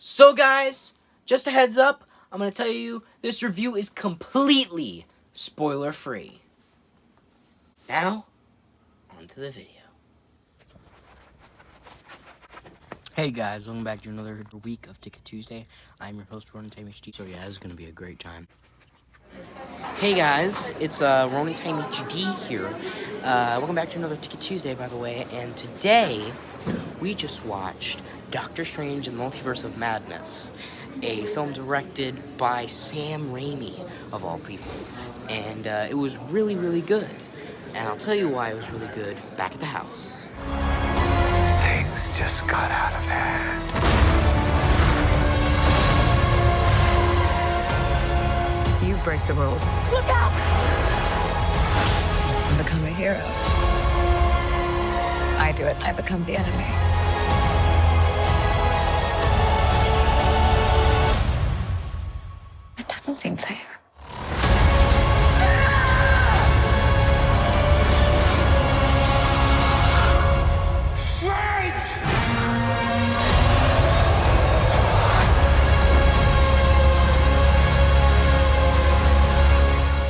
So guys, just a heads up, I'm going to tell you this review is completely spoiler free. Now, on to the video. Hey guys, welcome back to another week of Ticket Tuesday. I'm your host, Ronan Time HD. So yeah, this is going to be a great time. Hey guys, it's Ronan Time HD here. Welcome back to another Ticket Tuesday, by the way. And today, we just watched Doctor Strange and the Multiverse of Madness, a film directed by Sam Raimi, of all people. And it was really, really good. And I'll tell you why it was really good back at the house. Things just got out of hand. You break the rules. Look out! You become a hero. I do it, I become the enemy. It doesn't seem fair.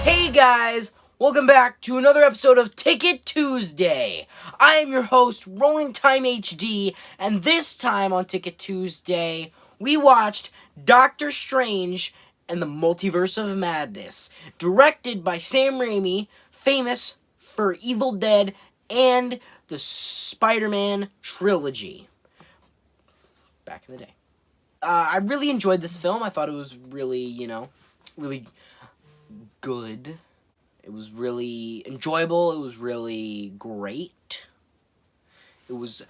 Hey guys, welcome back to another episode of Ticket Tuesday. I am your host, Rolling Time HD, and this time on Ticket Tuesday, we watched Doctor Strange and the Multiverse of Madness, directed by Sam Raimi, famous for Evil Dead and the Spider-Man trilogy. Back in the day. I really enjoyed this film. I thought it was really, really good. It was really enjoyable. It was really great. It was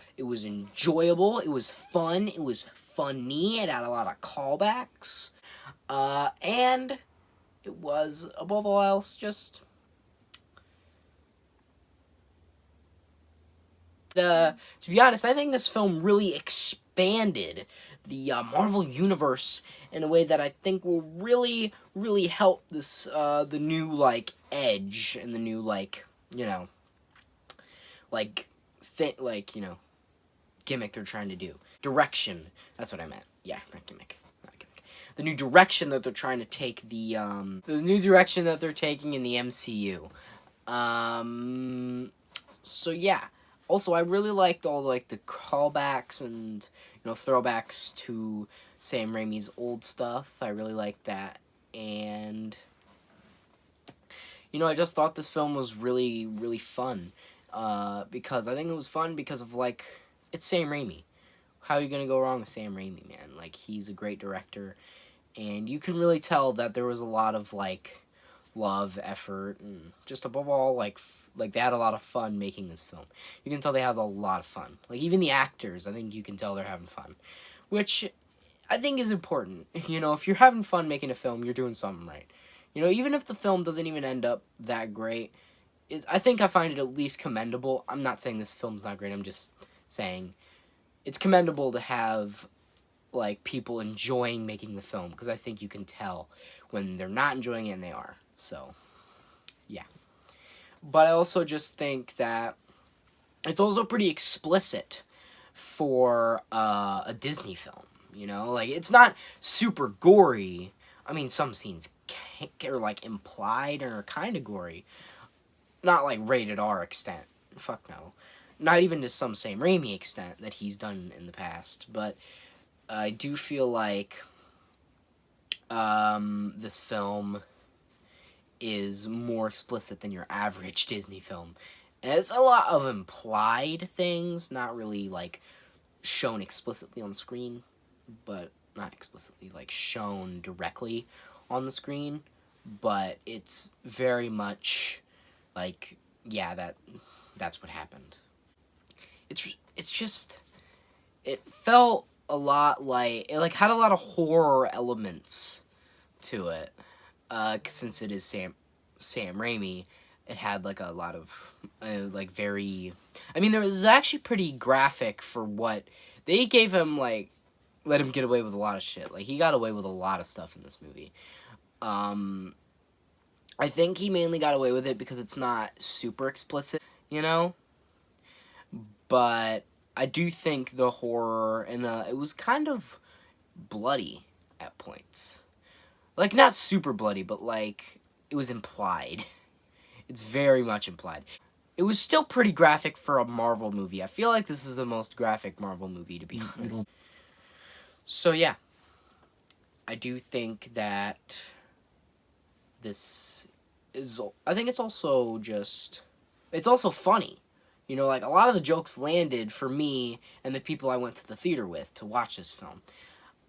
enjoyable. It was fun. It was funny. It had a lot of callbacks. And it was, above all else, just to be honest, I think this film really expanded the Marvel Universe in a way that I think will really, really help this, the new, edge and the new, gimmick they're trying to do. Direction. That's what I meant. Yeah, not gimmick. The new direction that they're trying to take the new direction that they're taking in the MCU. So yeah. Also, I really liked all, the callbacks and, throwbacks to Sam Raimi's old stuff. I really liked that. And, I just thought this film was really, really fun. Because I think it was fun because of, it's Sam Raimi. How are you going to go wrong with Sam Raimi, man? He's a great director. And you can really tell that there was a lot of, love, effort, and just above all, they had a lot of fun making this film. You can tell they had a lot of fun. Even the actors, I think you can tell they're having fun. Which I think is important. If you're having fun making a film, you're doing something right. Even if the film doesn't even end up that great, I think I find it at least commendable. I'm not saying this film's not great, I'm just saying it's commendable to have people enjoying making the film, because I think you can tell when they're not enjoying it and they are. So, yeah. But I also just think that it's also pretty explicit for a Disney film, it's not super gory. I mean, some scenes are, implied or kind of gory. Not, rated R extent. Fuck no. Not even to some Sam Raimi extent that he's done in the past. But I do feel like this film is more explicit than your average Disney film. And it's a lot of implied things, not really, shown explicitly on the screen, but not explicitly, shown directly on the screen, but it's very much, yeah, that's what happened. It's just, it felt a lot it, had a lot of horror elements to it. Since it is Sam Raimi, it had, a lot of, very... I mean, there was actually pretty graphic for what... They gave him, let him get away with a lot of shit. He got away with a lot of stuff in this movie. I think he mainly got away with it because it's not super explicit, But I do think the horror, and it was kind of bloody at points. Like, not super bloody, but, like, it was implied. It's very much implied. It was still pretty graphic for a Marvel movie. I feel like this is the most graphic Marvel movie, to be honest. So, yeah. I do think that this is... I think it's also just... It's also funny. You know, like, a lot of the jokes landed for me and the people I went to the theater with to watch this film.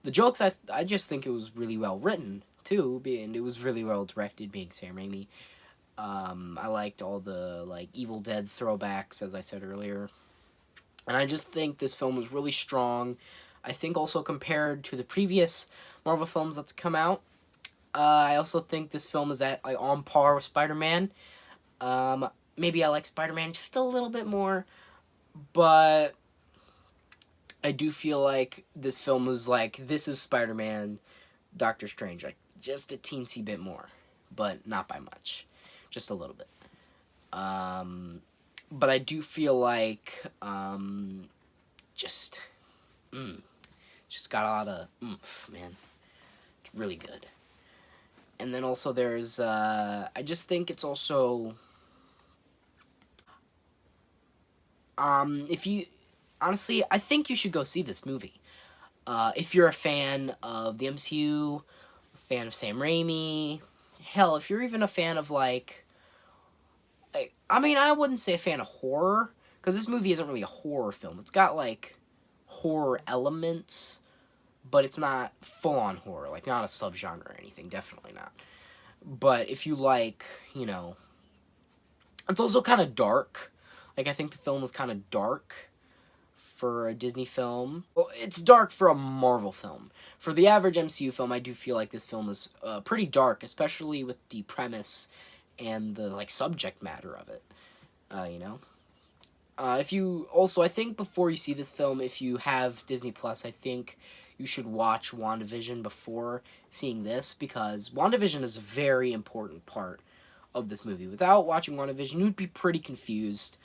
The jokes, I just think it was really well written, too, and it was really well directed, being Sam Raimi. I liked all the, like, Evil Dead throwbacks, as I said earlier. And I just think this film was really strong. I think also compared to the previous Marvel films that's come out, I also think this film is at, like, on par with Spider-Man. Maybe I like Spider-Man just a little bit more, but I do feel like this film was like, this is Spider-Man, Doctor Strange, like, just a teensy bit more, but not by much. Just a little bit. But I do feel like, just got a lot of oomph, man. It's really good. And then also there's, I just think it's also, honestly, I think you should go see this movie. If you're a fan of the MCU, a fan of Sam Raimi, hell, if you're even a fan of, like, I mean, I wouldn't say a fan of horror, because this movie isn't really a horror film. It's got, like, horror elements, but it's not full-on horror, like, not a subgenre or anything, definitely not. But if you like, you know, it's also kind of dark. Like, I think the film was kind of dark for a Disney film. Well, it's dark for a Marvel film. For the average MCU film, I do feel like this film is pretty dark, especially with the premise and the, like, subject matter of it, you know? If you, also, I think before you see this film, if you have Disney Plus, I think you should watch WandaVision before seeing this, because WandaVision is a very important part of this movie. Without watching WandaVision, you'd be pretty confused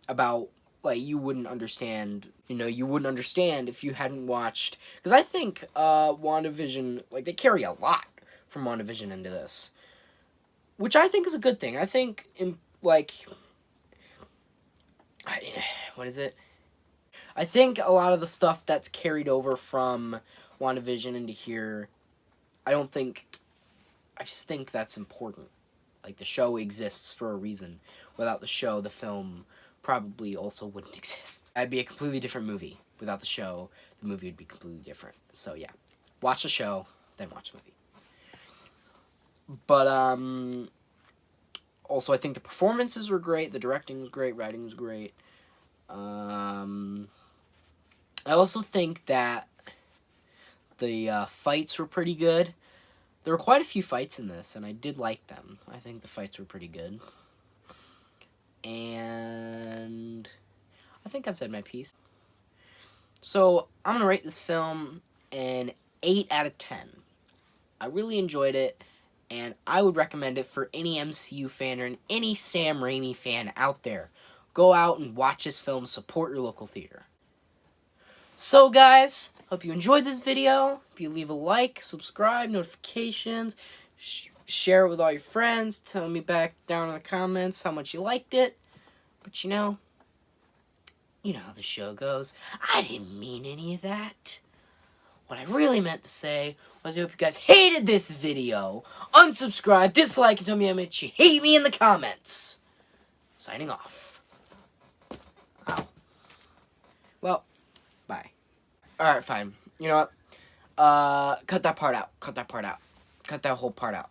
about, like, you wouldn't understand, you know, you wouldn't understand if you hadn't watched, because I think, WandaVision, like, they carry a lot from WandaVision into this, which I think is a good thing. I think, like, what is it? I think a lot of the stuff that's carried over from WandaVision into here, I just think that's important. Like, the show exists for a reason. Without the show, the film probably also wouldn't exist. It'd be a completely different movie. Without the show, the movie would be completely different. So, yeah. Watch the show, then watch the movie. But, also, I think the performances were great, the directing was great, writing was great. I also think that the fights were pretty good. There were quite a few fights in this, and I did like them. I think the fights were pretty good. And I think I've said my piece. So, I'm going to rate this film an 8 out of 10. I really enjoyed it, and I would recommend it for any MCU fan or any Sam Raimi fan out there. Go out and watch this film, support your local theater. So, guys, hope you enjoyed this video. If you leave a like, subscribe, notifications, share it with all your friends. Tell me back down in the comments how much you liked it. But you know how the show goes. I didn't mean any of that. What I really meant to say was I hope you guys hated this video. Unsubscribe, dislike, and tell me how much you hate me in the comments. Signing off. Wow. Well, bye. Alright, fine. You know what? Cut that part out. Cut that part out. Cut that whole part out.